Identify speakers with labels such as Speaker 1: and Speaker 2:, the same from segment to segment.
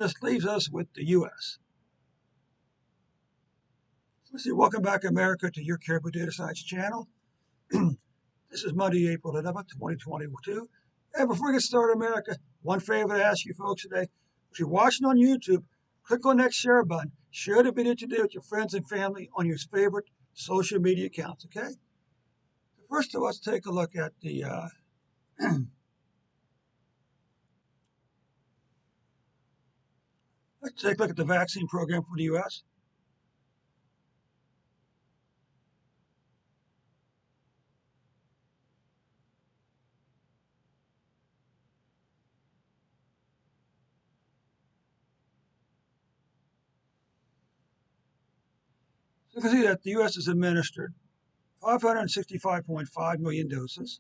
Speaker 1: This leaves us with the U.S. Let's see, welcome back, America, to your Caribou Data Science channel. This is Monday, April 11th, 2022. And before we get started, America, one favor to ask you folks today. If you're watching on YouTube, click on that share button. Share the video today with your friends and family on your favorite social media accounts, okay? First of all, let's take a look at the let's take a look at the vaccine program for the U.S. So you can see that the U.S. has administered 565.5 million doses.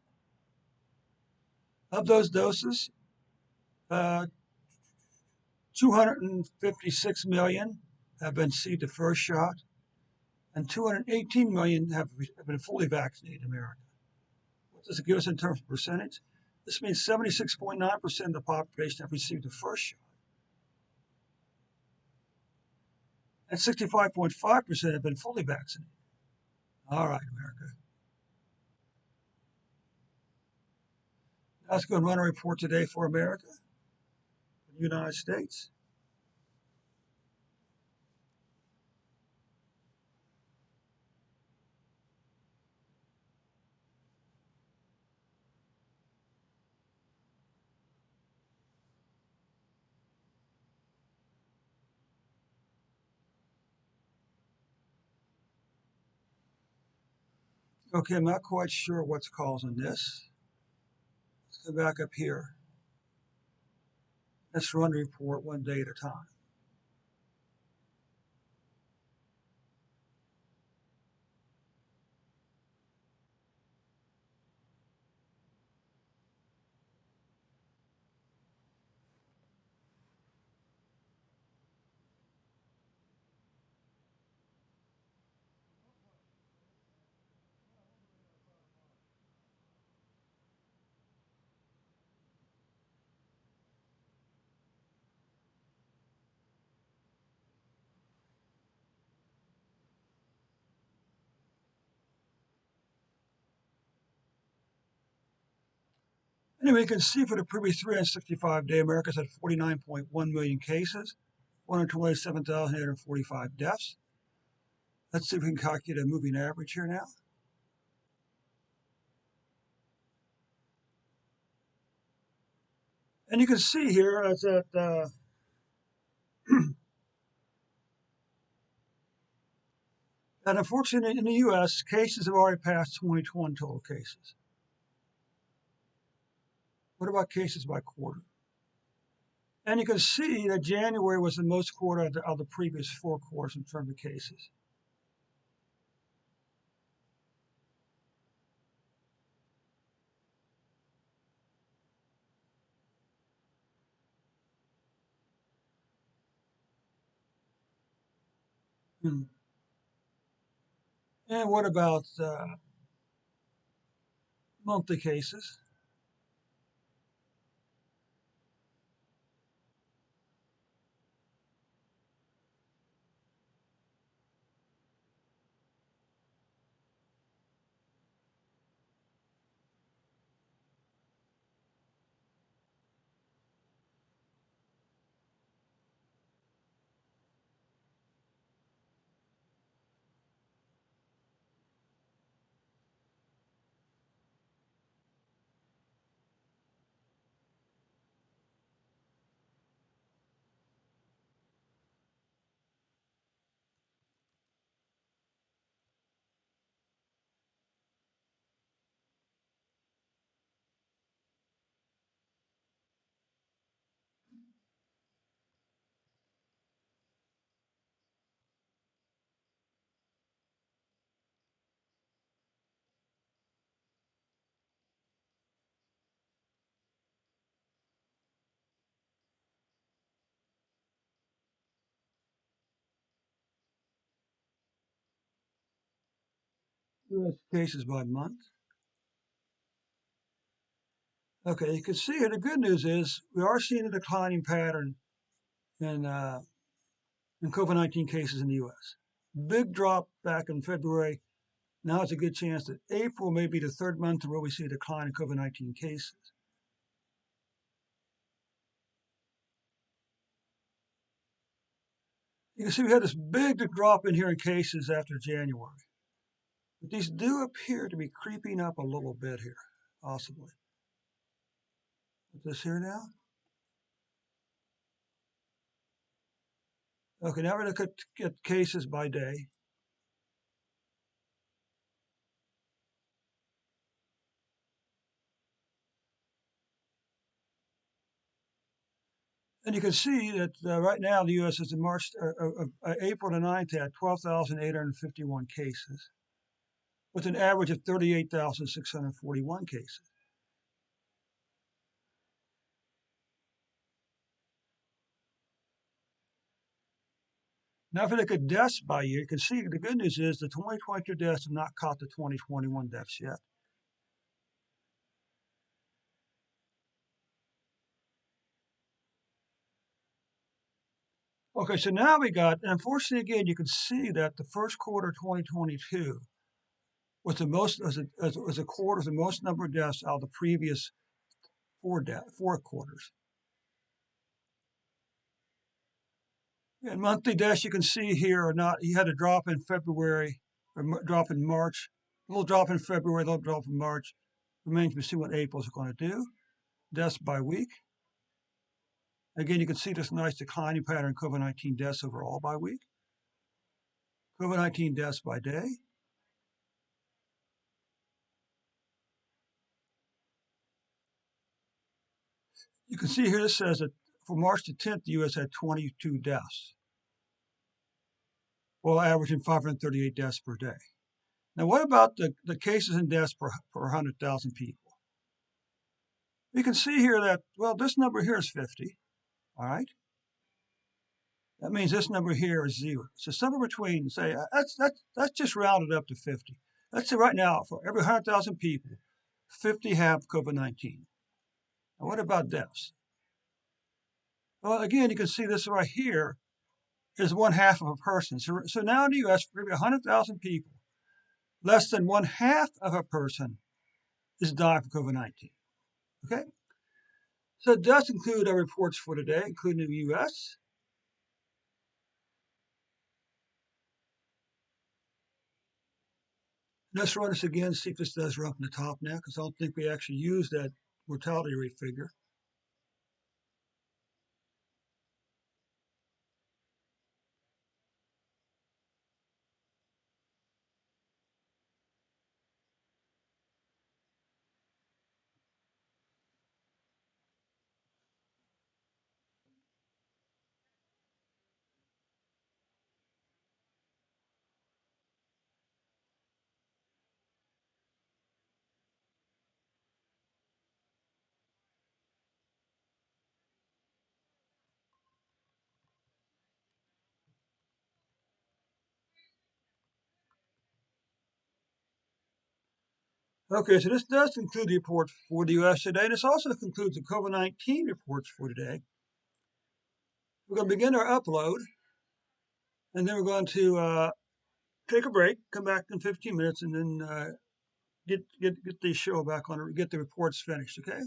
Speaker 1: Of those doses, 256 million have been received the first shot, and 218 million have been fully vaccinated in America. What does it give us in terms of percentage? This means 76.9% of the population have received the first shot, and 65.5% have been fully vaccinated. All right, America. Now let's go and run a report today for America, for the United States. Okay, I'm not quite sure what's causing this. Let's go back up here. Let's run the report one day at a time. Anyway, you can see for the previous 365-day, America's had 49.1 million cases, 127,845 deaths. Let's see if we can calculate a moving average here now. And you can see here that that unfortunately in the U.S., cases have already passed 2021 total cases. What about cases by quarter? And you can see that January was the most quarter of the previous 4 quarters in terms of cases. Hmm. And what about monthly cases? U.S. cases by month. Okay, you can see here the good news is we are seeing a declining pattern in COVID-19 cases in the U.S. Big drop back in February. Now it's a good chance that April may be the third month where we see a decline in COVID-19 cases. You can see we had this big drop in here in cases after January. But these do appear to be creeping up a little bit here, possibly. What's this here now? Okay, now we're going to get cases by day. And you can see that right now the U.S. is in April the 9th had 12,851 cases, with an average of 38,641 cases. Now, if you look at deaths by year, you can see the good news is the 2022 deaths have not caught the 2021 deaths yet. Okay, so now we got, and unfortunately, again, you can see that the first quarter of 2022 was the most, was a quarter of the most number of deaths out of the previous four quarters. And monthly deaths, you can see here are not, you had a drop in February, or drop in March, a little drop in February, a little drop in March. Remains to be seen what April is going to do. Deaths by week. Again, you can see this nice declining pattern in COVID-19 deaths overall by week. COVID-19 deaths by day. You can see here this says that for March the 10th, the U.S. had 22 deaths, while averaging 538 deaths per day. Now, what about the cases and deaths per 100,000 people? You can see here that, well, this number here is 50, all right? That means this number here is 0. So somewhere between, say, that's just rounded up to 50. Let's say right now, for every 100,000 people, 50 have COVID-19. Now, what about deaths? Well, again, you can see this right here is 1/2 of a person. So now in the U.S., for every 100,000 people, less than 1/2 of a person is dying from COVID-19. Okay? So it does include our reports for today, including the U.S. Let's run this again, see if this does run from the top now, because I don't think we actually used that mortality rate figure. Okay, so this does conclude the report for the U.S. today. This also concludes the COVID-19 reports for today. We're going to begin our upload, and then we're going to take a break, come back in 15 minutes, and then get the show back on, get the reports finished, okay?